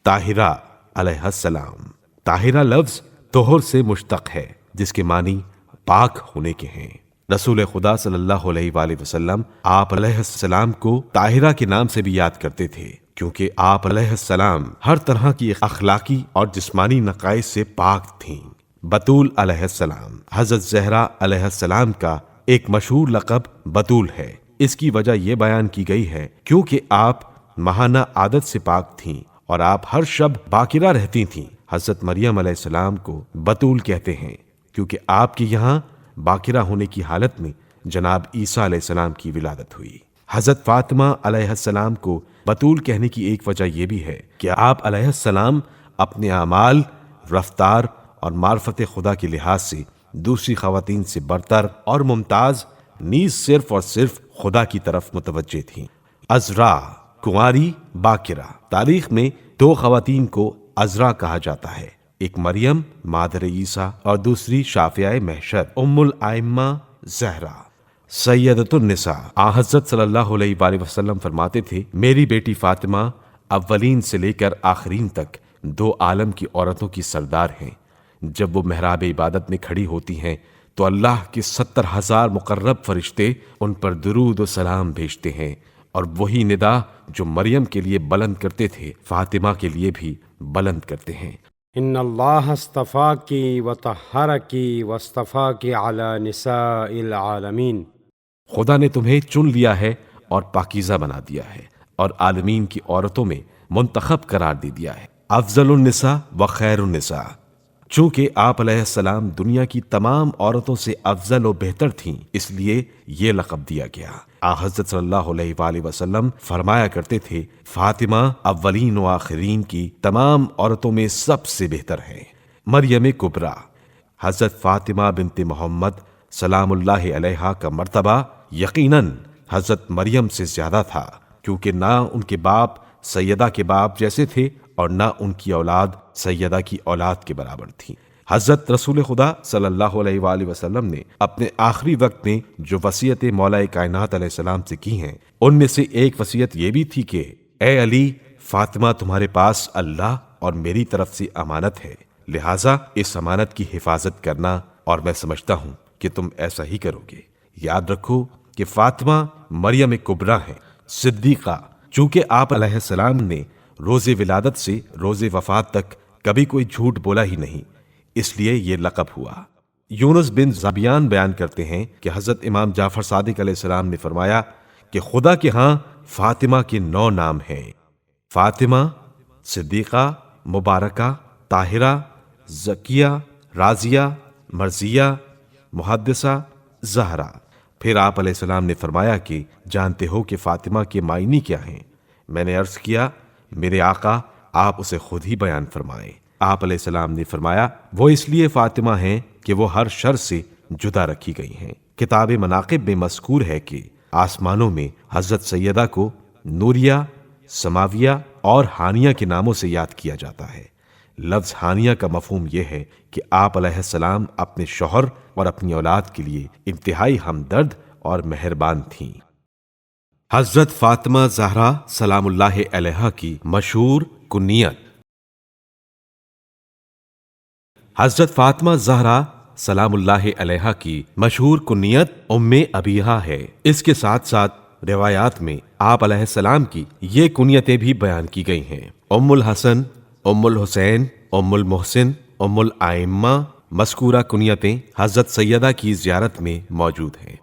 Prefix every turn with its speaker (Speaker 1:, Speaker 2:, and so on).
Speaker 1: طاہرہ علیہ السلام۔ طاہرہ لفظ طہر سے مشتق ہے، جس کے معنی پاک ہونے کے ہیں۔ رسول خدا صلی اللہ علیہ وآلہ وسلم آپ علیہ السلام کو طاہرہ کے نام سے بھی یاد کرتے تھے، کیونکہ آپ علیہ السلام ہر طرح کی اخلاقی اور جسمانی نقائص سے پاک تھیں۔ بتول علیہ السلام حضرت زہرا علیہ السلام کا ایک مشہور لقب بتول ہے۔ اس کی وجہ یہ بیان کی گئی ہے کیونکہ آپ ماہانہ عادت سے پاک تھیں اور آپ ہر شب باکرہ رہتی تھیں۔ حضرت مریم علیہ السلام کو بتول کہتے ہیں کیونکہ آپ کے یہاں باکرہ ہونے کی حالت میں جناب عیسیٰ علیہ السلام کی ولادت ہوئی۔ حضرت فاطمہ علیہ السلام کو بتول کہنے کی ایک وجہ یہ بھی ہے کہ آپ علیہ السلام اپنے اعمال، رفتار اور معرفت خدا کے لحاظ سے دوسری خواتین سے برتر اور ممتاز، نیز صرف اور صرف خدا کی طرف متوجہ تھیں۔ عذراء، کنواری، باکرہ۔ تاریخ میں دو خواتین کو عذراء کہا جاتا ہے، ایک مریم مادر عیسیٰ اور دوسری شافعہ محشر ام الائمہ زہرا سیدۃ النساء۔ حضرت صلی اللہ علیہ وآلہ وسلم فرماتے تھے، میری بیٹی فاطمہ اولین سے لے کر آخرین تک دو عالم کی عورتوں کی سردار ہیں۔ جب وہ محراب عبادت میں کھڑی ہوتی ہیں تو اللہ کے 70,000 مقرب فرشتے ان پر درود و سلام بھیجتے ہیں، اور وہی ندا جو مریم کے لیے بلند کرتے تھے فاطمہ کے لیے بھی بلند کرتے ہیں۔
Speaker 2: ان اللہ اصطفاکی وطہرکی واصطفاکی علی نساء العالمین۔
Speaker 1: خدا نے تمہیں چن لیا ہے اور پاکیزہ بنا دیا ہے اور عالمین کی عورتوں میں منتخب قرار دے دیا ہے۔ افضل النساء و خیر النساء۔ چونکہ آپ علیہ السلام دنیا کی تمام عورتوں سے افضل و بہتر تھیں، اس لیے یہ لقب دیا گیا۔ حضرت صلی اللہ علیہ وآلہ وسلم فرمایا کرتے تھے، فاطمہ اولین و آخرین کی تمام عورتوں میں سب سے بہتر ہے۔ مریم کبریٰ۔ حضرت فاطمہ بنت محمد سلام اللہ علیہا کا مرتبہ یقیناً حضرت مریم سے زیادہ تھا، کیونکہ نہ ان کے باپ سیدہ کے باپ جیسے تھے اور نہ ان کی اولاد سیدہ کی اولاد کے برابر تھی۔ حضرت رسول خدا صلی اللہ علیہ وآلہ وسلم نے اپنے آخری وقت میں جو وصیت مولا کائنات علیہ السلام سے کی ہیں، ان میں سے ایک وصیت یہ بھی تھی کہ اے علی، فاطمہ تمہارے پاس اللہ اور میری طرف سے امانت ہے، لہٰذا اس امانت کی حفاظت کرنا، اور میں سمجھتا ہوں کہ تم ایسا ہی کرو گے۔ یاد رکھو کہ فاطمہ مریم کبریٰ ہیں، صدیقہ۔ چونکہ آپ علیہ السلام نے روز ولادت سے روز وفات تک کبھی کوئی جھوٹ بولا ہی نہیں، اس لیے یہ لقب ہوا۔ یونس بن زبیان بیان کرتے ہیں کہ حضرت امام جعفر صادق علیہ السلام نے فرمایا کہ خدا کے ہاں فاطمہ کے 9 نام ہیں: فاطمہ، صدیقہ، مبارکہ، طاہرہ، زکیہ، راضیہ، مرضیہ، محدثہ، زہرا۔ پھر آپ علیہ السلام نے فرمایا کہ جانتے ہو کہ فاطمہ کے معنی کیا ہیں؟ میں نے عرض کیا، میرے آقا آپ اسے خود ہی بیان فرمائیں۔ آپ علیہ السلام نے فرمایا، وہ اس لیے فاطمہ ہیں کہ وہ ہر شر سے جدا رکھی گئی ہیں۔ کتاب مناقب میں مذکور ہے کہ آسمانوں میں حضرت سیدہ کو نوریہ، سماویہ اور ہانیہ کے ناموں سے یاد کیا جاتا ہے۔ لفظ ہانیہ کا مفہوم یہ ہے کہ آپ علیہ السلام اپنے شوہر اور اپنی اولاد کے لیے انتہائی ہمدرد اور مہربان تھیں۔ حضرت فاطمہ زہرا سلام اللہ علیہا کی مشہور کنیت۔ حضرت فاطمہ زہرا سلام اللہ علیہا کی مشہور کنیت ام ابیہا ہے۔ اس کے ساتھ ساتھ روایات میں آپ علیہ السلام کی یہ کنیتیں بھی بیان کی گئی ہیں: ام الحسن، ام الحسین، ام المحسن، ام الائمہ۔ مذکورہ کنیتیں حضرت سیدہ کی زیارت میں موجود ہیں۔